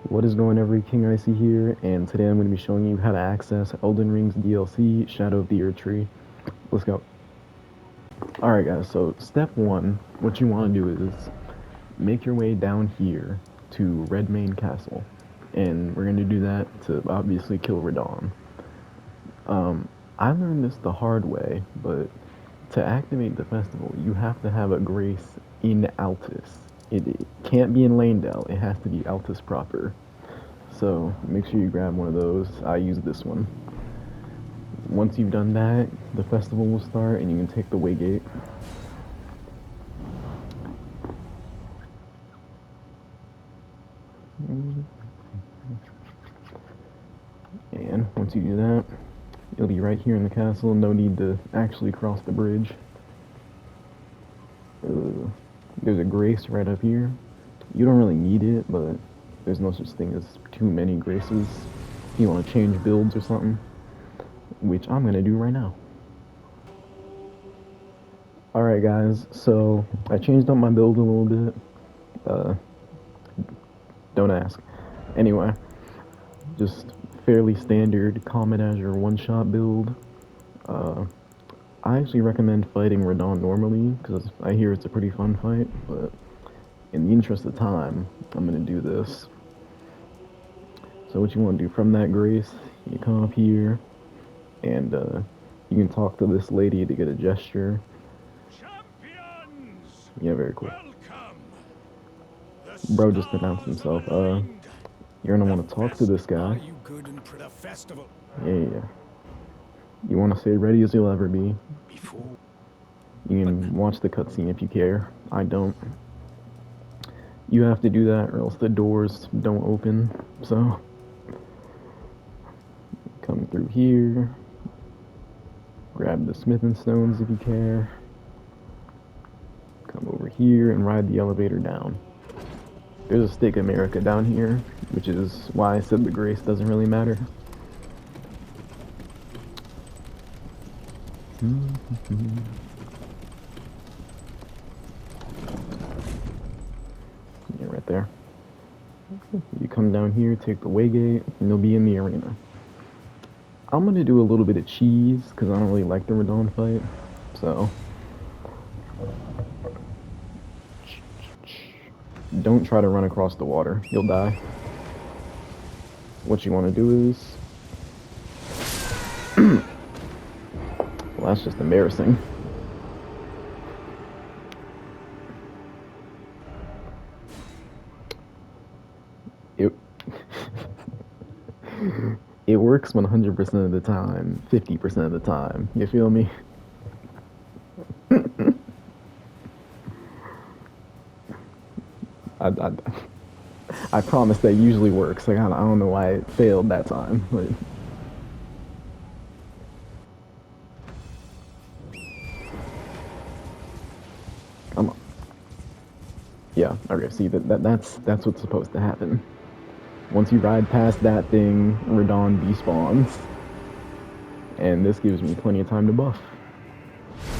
What is going every King Icy here, and today I'm going to be showing you how to access Elden Ring's DLC, Shadow of the Erdtree. Let's go. Alright guys, so step one, what you want to do is make your way down here to Redmane Castle. And we're going to do that to obviously kill Radahn. I learned this the hard way, but to activate the festival, you have to have a grace in Altus. It can't be in Lanedale, it has to be Altus proper. So make sure you grab one of those. I use this one. Once you've done that, the festival will start and you can take the Waygate. And once you do that, you'll be right here in the castle. No need to actually cross the bridge. There's a grace right up here. You don't really need it, but there's no such thing as too many graces. If you want to change builds or something, which I'm going to do right now. Alright guys, so I changed up my build a little bit. Don't ask. Anyway, just fairly standard Comet Azure one-shot build. I actually recommend fighting Radahn normally, because I hear it's a pretty fun fight, but in the interest of time, I'm going to do this. So what you want to do from that grace, you come up here, and you can talk to this lady to get a gesture. Champions! Yeah, very cool. Welcome. Bro just announced himself. You're gonna want to talk to this guy. Are you good and for the festival? Yeah. You want to stay ready as you'll ever be. Before. You can watch the cutscene if you care. I don't. You have to do that or else the doors don't open. So, come through here. Grab the smithing stones if you care. Come over here and ride the elevator down. There's a Stake America down here, which is why I said the grace doesn't really matter. Yeah, right there. You come down here, take the Waygate, and you'll be in the arena. I'm gonna do a little bit of cheese, because I don't really like the Radahn fight, so... Don't try to run across the water, you'll die. What you want to do is... Well, that's just embarrassing. It... It works 100% of the time, 50% of the time, you feel me? I, I promise that usually works. Like, I don't know why it failed that time. But... Come on. Yeah, okay, see, that's what's supposed to happen. Once you ride past that thing, Radahn despawns. And this gives me plenty of time to buff.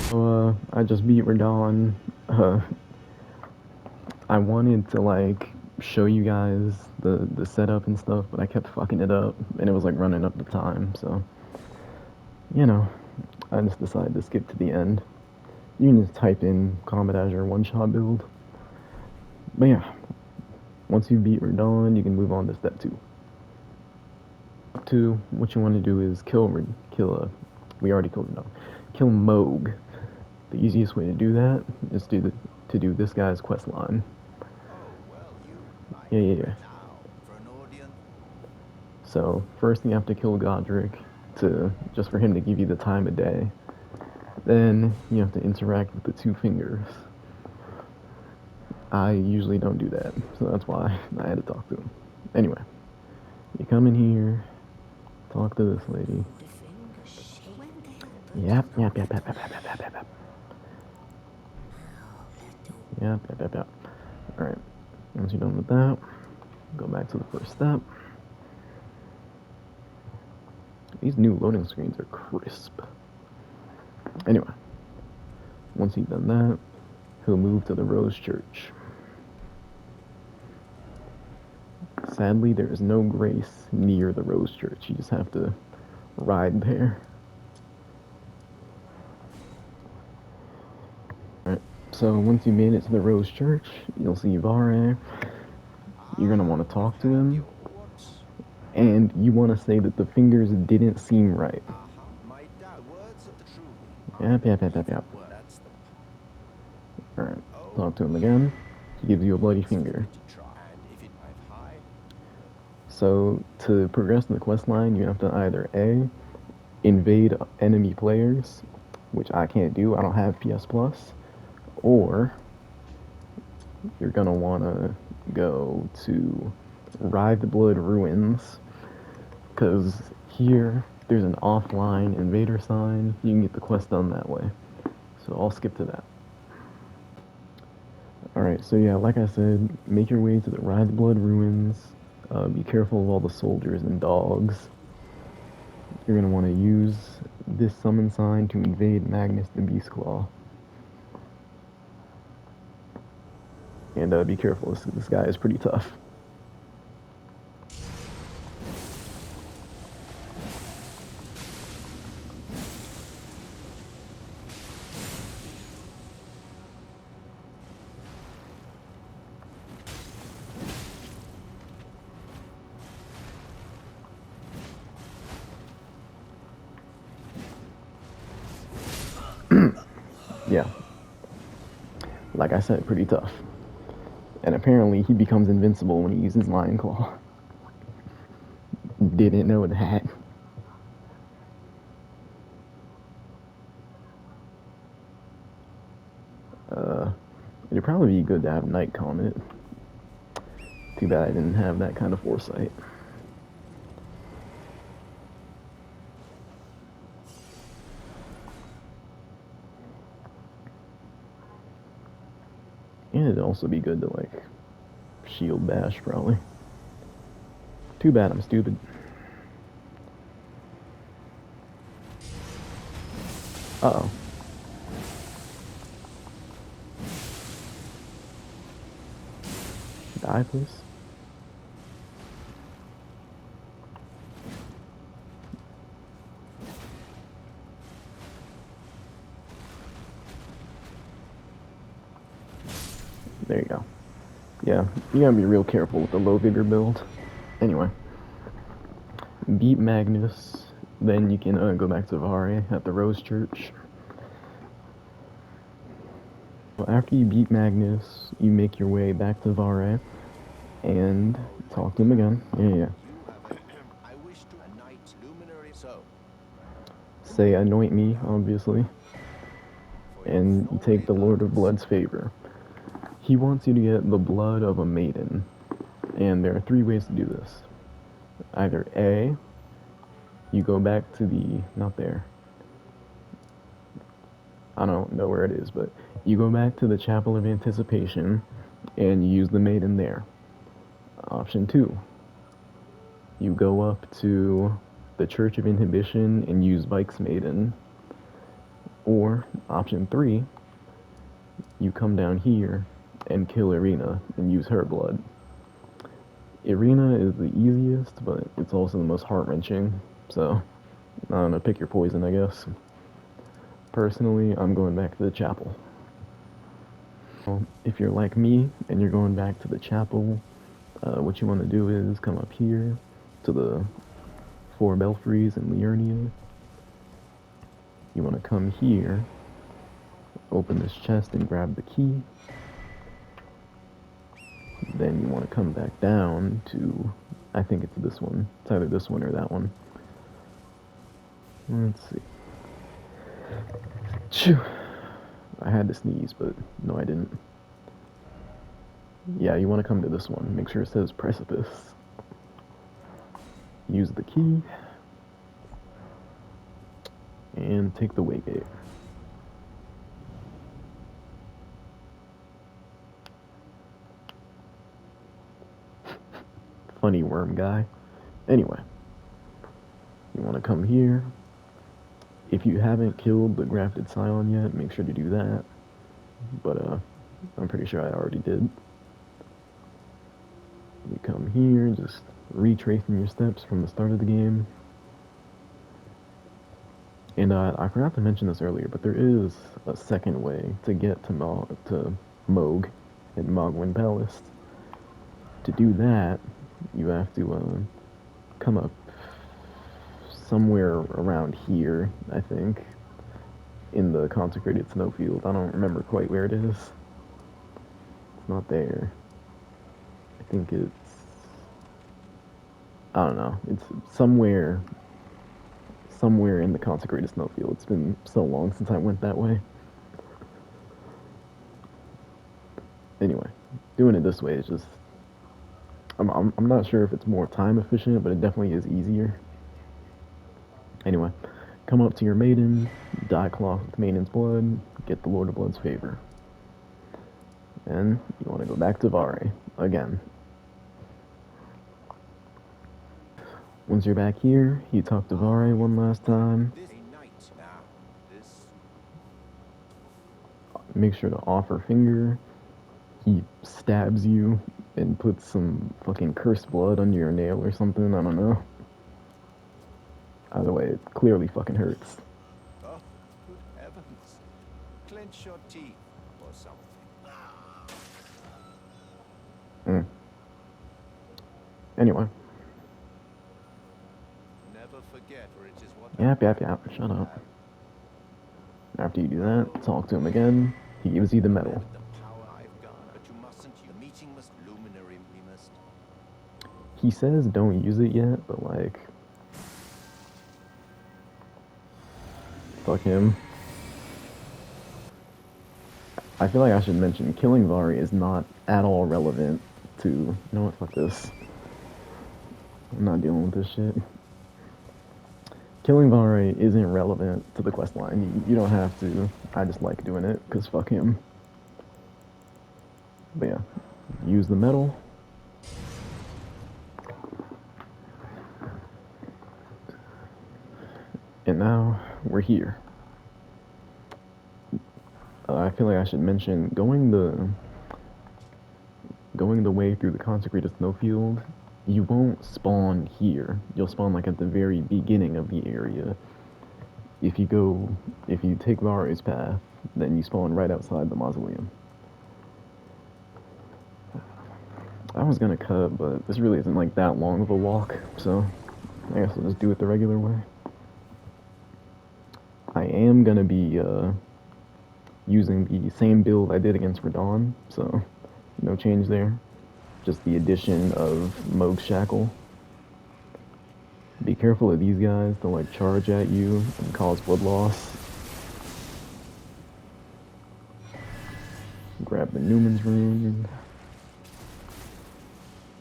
So, I just beat Radahn. I wanted to, like, show you guys the setup and stuff, but I kept fucking it up, and it was, like, running up the time, so... You know, I just decided to skip to the end. You can just type in Comet Azure one-shot build. But yeah, once you beat Radahn, you can move on to step 2. Step 2, what you want to do is we already killed Radahn. Kill Moog. The easiest way to do that is to do this guy's quest line. Yeah. So first you have to kill Godric just for him to give you the time of day. Then you have to interact with the 2 fingers. I usually don't do that, so that's why I had to talk to him. Anyway, you come in here, talk to this lady. Yep. Alright, once you're done with that, go back to the first step. These new loading screens are crisp. Anyway, once he's done that, he'll move to the Rose Church. Sadly, there is no grace near the Rose Church. You just have to ride there. Alright, so once you made it to the Rose Church, you'll see Vare. You're going to want to talk to him. And you want to say that the fingers didn't seem right. Yep. Alright, talk to him again. He gives you a bloody finger. So, to progress in the quest line, you have to either A, invade enemy players, which I can't do, I don't have PS Plus, or you're gonna wanna go to Writhed-Blood Ruins, because here there's an offline invader sign. You can get the quest done that way. So I'll skip to that. Alright, so yeah, like I said, make your way to the Writhed-Blood Ruins. Be careful of all the soldiers and dogs. You're going to want to use this summon sign to invade Magnus the Beastclaw. And be careful, this guy is pretty tough. Yeah. Like I said, pretty tough. And apparently he becomes invincible when he uses Lion Claw. Didn't know that. It'd probably be good to have Night Comet. Too bad I didn't have that kind of foresight. And it'd also be good to, like, shield bash, probably. Too bad I'm stupid. Uh-oh. Die, please. There you go. Yeah, you gotta be real careful with the low vigor build. Anyway. Beat Magnus, then you can go back to Vare at the Rose Church. After you beat Magnus, you make your way back to Vare and talk to him again. Yeah. Say, anoint me, obviously. And you take the Lord of Blood's favor. He wants you to get the blood of a maiden. And there are 3 ways to do this. Either A, you go back to the, not there. I don't know where it is, but you go back to the Chapel of Anticipation and you use the maiden there. Option 2, you go up to the Church of Inhibition and use Vike's Maiden. Or option 3, you come down here and kill Irina and use her blood. Irina is the easiest, but it's also the most heart-wrenching, so I don't know, pick your poison, I guess. Personally, I'm going back to the chapel. Well, if you're like me and you're going back to the chapel, what you want to do is come up here to the 4 belfries in Liurnia. You want to come here, open this chest and grab the key. Then you want to come back down to, I think it's this one. It's either this one or that one. Let's see. Chew. I had to sneeze, but no, I didn't. Yeah, you want to come to this one. Make sure it says Precipice. Use the key. And take the Waygate. Funny worm guy. Anyway. You want to come here. If you haven't killed the Grafted Scion yet, make sure to do that. But, I'm pretty sure I already did. You come here, just retracing your steps from the start of the game. And I forgot to mention this earlier, but there is a second way to get to Moog in Mogwin Palace. To do that, you have to come up somewhere around here, I think, in the consecrated snowfield. I don't remember quite where it is. It's not there. I think I don't know. It's somewhere in the consecrated snowfield. It's been so long since I went that way. Anyway, doing it this way is just I'm not sure if it's more time efficient, but it definitely is easier. Anyway, come up to your maiden, die cloth with maiden's blood, get the Lord of Blood's favor. And you want to go back to Vare again. Once you're back here, you talk to Vare one last time. Make sure to offer finger. He stabs you and puts some fucking cursed blood under your nail or something. I don't know. Either way, it clearly fucking hurts. Oh, good heavens. Clench your teeth or something. Anyway. Never forget, or it is what Yap. Shut up. After you do that, talk to him again. He gives you the medal. The power I've got, but you mustn't. Your meeting must luminary. We must. He says don't use it yet, but like, fuck him. I feel like I should mention killing Vari is not at all relevant to. You know what? Fuck this. I'm not dealing with this shit. Killing Vari isn't relevant to the questline. You don't have to. I just like doing it because fuck him. But yeah, use the medal. And now we're here. I feel like I should mention going the way through the consecrated snowfield. You won't spawn here. You'll spawn like at the very beginning of the area. If you take Vari's path, then you spawn right outside the mausoleum. I was gonna cut, but this really isn't like that long of a walk, so I guess I'll just do it the regular way. I am gonna be using the same build I did against Radon, so no change there. Just the addition of Moog Shackle. Be careful of these guys, they'll like charge at you and cause blood loss. Grab the Newman's Rune.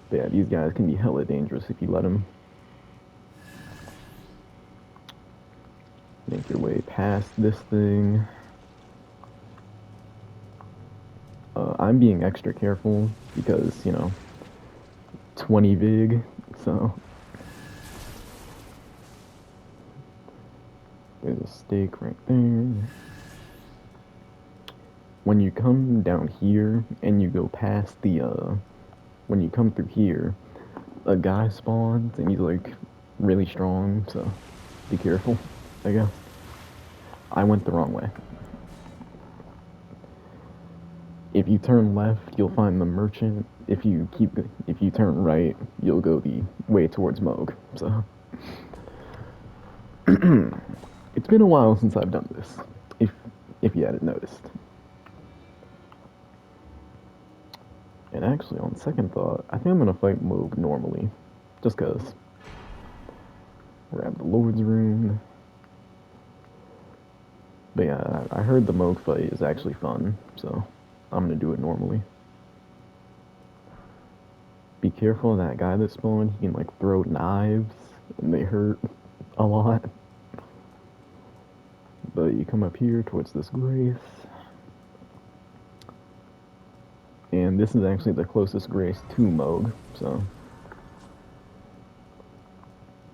But yeah, these guys can be hella dangerous if you let them. Make your way past this thing. I'm being extra careful because, you know, 20 vig, so. There's a stake right there. When you come down here and you go past the, when you come through here, a guy spawns and he's like really strong, so be careful, I guess. I went the wrong way. If you turn left, you'll find the merchant. If you turn right, you'll go the way towards Moog. So it's been a while since I've done this. If you hadn't noticed. And actually, on second thought, I think I'm gonna fight Moog normally, just cause. Grab the Lord's Rune. But yeah, I heard the Moog fight is actually fun, so I'm gonna do it normally. Be careful of that guy that spawned. He can like throw knives, and they hurt a lot. But you come up here towards this grace. And this is actually the closest grace to Moog, so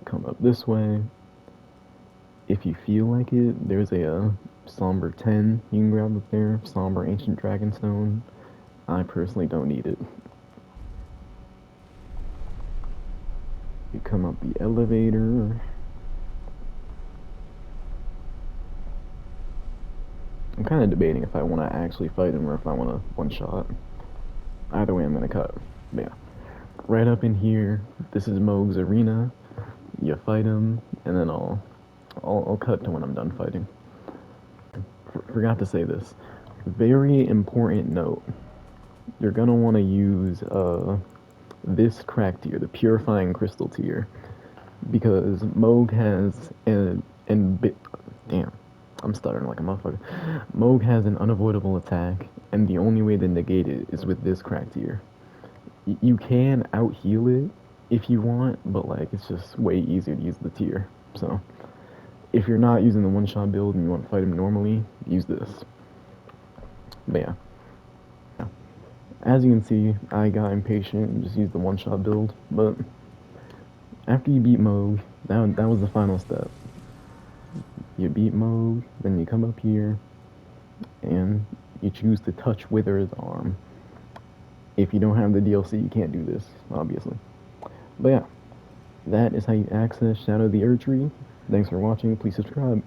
come up this way. If you feel like it, there's a Somber 10 you can grab up there, Somber Ancient Dragonstone. I personally don't need it. You come up the elevator. I'm kind of debating if I want to actually fight him or if I want to one-shot. Either way, I'm going to cut. But yeah. Right up in here, this is Moog's arena. You fight him, and then I'll cut to when I'm done fighting. Forgot to say this. Very important note. You're going to want to use this crack tier, the purifying crystal tier, because Moog has damn, I'm stuttering like a motherfucker. Moog has an unavoidable attack, and the only way to negate it is with this crack tier. You can out heal it if you want, but like it's just way easier to use the tier. So if you're not using the one-shot build and you want to fight him normally, use this. But yeah. As you can see, I got impatient and just used the one-shot build, but after you beat Moog, that was the final step. You beat Moog, then you come up here, and you choose to touch Wither's arm. If you don't have the DLC, you can't do this, obviously. But yeah, that is how you access Shadow of the Erdtree. Thanks for watching, please subscribe.